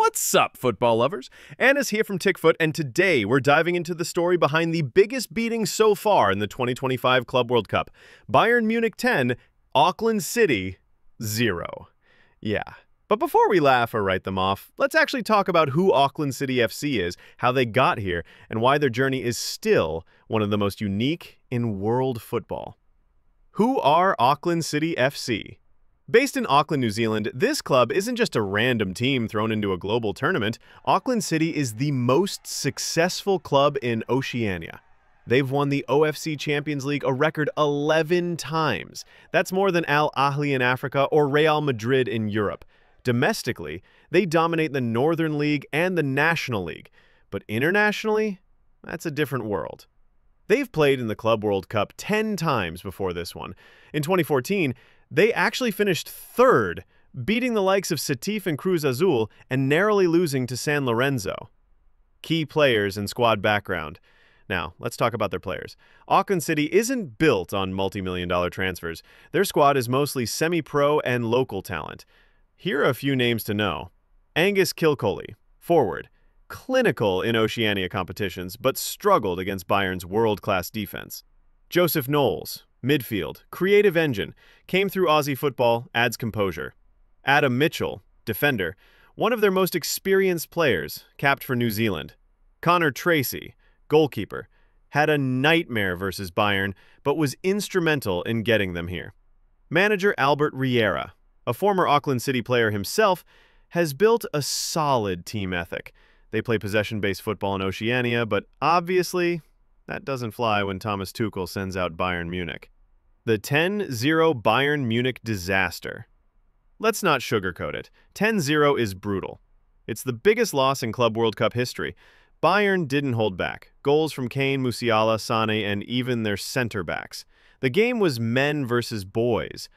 What's up, football lovers? Anna's here from Tickfoot, and today we're diving into the story behind the biggest beating so far in the 2025 Club World Cup. Bayern Munich 10, Auckland City 0. Yeah. But before we laugh or write them off, let's actually talk about who Auckland City FC is, how they got here, and why their journey is still one of the most unique in world football. Who are Auckland City FC? Based in Auckland, New Zealand, this club isn't just a random team thrown into a global tournament. Auckland City is the most successful club in Oceania. They've won the OFC Champions League a record 11 times. That's more than Ahly in Africa or Real Madrid in Europe. Domestically, they dominate the Northern League and the National League. But internationally, that's a different world. They've played in the Club World Cup 10 times before this one. In 2014, they actually finished third, beating the likes of Sétif and Cruz Azul and narrowly losing to San Lorenzo. Key players and squad background. Now, let's talk about their players. Auckland City isn't built on multi-million-dollar transfers. Their squad is mostly semi-pro and local talent. Here are a few names to know. Angus Kilcoley, forward. Clinical in Oceania competitions, but struggled against Bayern's world-class defense. Joseph Knowles, midfield, creative engine, came through Aussie football, adds composure. Adam Mitchell, defender, one of their most experienced players, capped for New Zealand. Connor Tracy, goalkeeper, had a nightmare versus Bayern, but was instrumental in getting them here. Manager Albert Riera, a former Auckland City player himself, has built a solid team ethic. They play possession-based football in Oceania, but obviously, that doesn't fly when Thomas Tuchel sends out Bayern Munich. The 10-0 Bayern Munich disaster. Let's not sugarcoat it. 10-0 is brutal. It's the biggest loss in Club World Cup history. Bayern didn't hold back. Goals from Kane, Musiala, Sane, and even their center-backs. The game was men versus boys.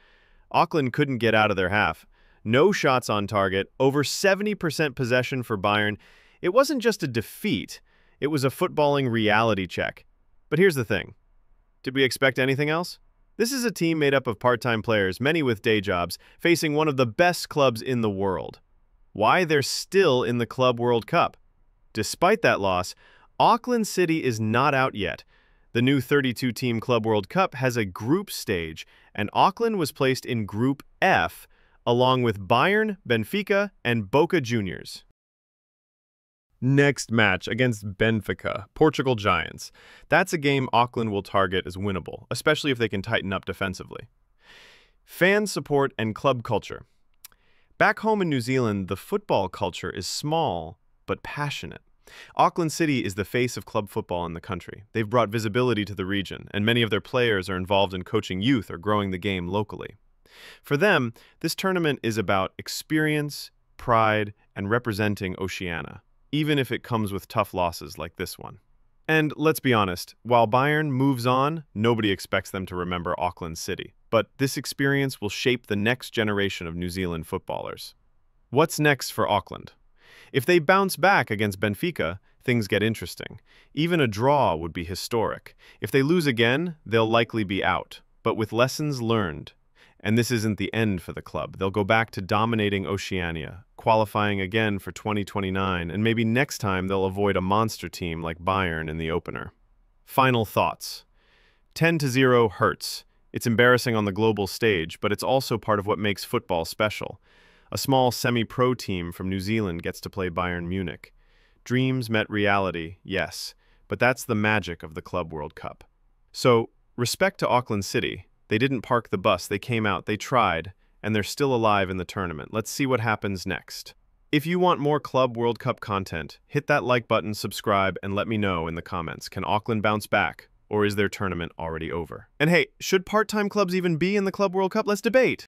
Auckland couldn't get out of their half. No shots on target, over 70% possession for Bayern. It wasn't just a defeat. It was a footballing reality check. But here's the thing. Did we expect anything else? This is a team made up of part-time players, many with day jobs, facing one of the best clubs in the world. Why they're still in the Club World Cup? Despite that loss, Auckland City is not out yet. The new 32-team Club World Cup has a group stage, and Auckland was placed in Group F, along with Bayern, Benfica, and Boca Juniors. Next match against Benfica, Portugal Giants. That's a game Auckland will target as winnable, especially if they can tighten up defensively. Fan support and club culture. Back home in New Zealand, the football culture is small but passionate. Auckland City is the face of club football in the country. They've brought visibility to the region, and many of their players are involved in coaching youth or growing the game locally. For them, this tournament is about experience, pride, and representing Oceania, even if it comes with tough losses like this one. And let's be honest, while Bayern moves on, nobody expects them to remember Auckland City. But this experience will shape the next generation of New Zealand footballers. What's next for Auckland? If they bounce back against Benfica, things get interesting. Even a draw would be historic. If they lose again, they'll likely be out, but with lessons learned. And this isn't the end for the club. They'll go back to dominating Oceania, qualifying again for 2029, and maybe next time they'll avoid a monster team like Bayern in the opener. Final thoughts. 10-0 hurts. It's embarrassing on the global stage, but it's also part of what makes football special. A small semi-pro team from New Zealand gets to play Bayern Munich. Dreams met reality, yes, but that's the magic of the Club World Cup. So, respect to Auckland City. They didn't park the bus, they came out, they tried, and they're still alive in the tournament. Let's see what happens next. If you want more Club World Cup content, hit that like button, subscribe, and let me know in the comments. Can Auckland bounce back, or is their tournament already over? And hey, should part-time clubs even be in the Club World Cup? Let's debate!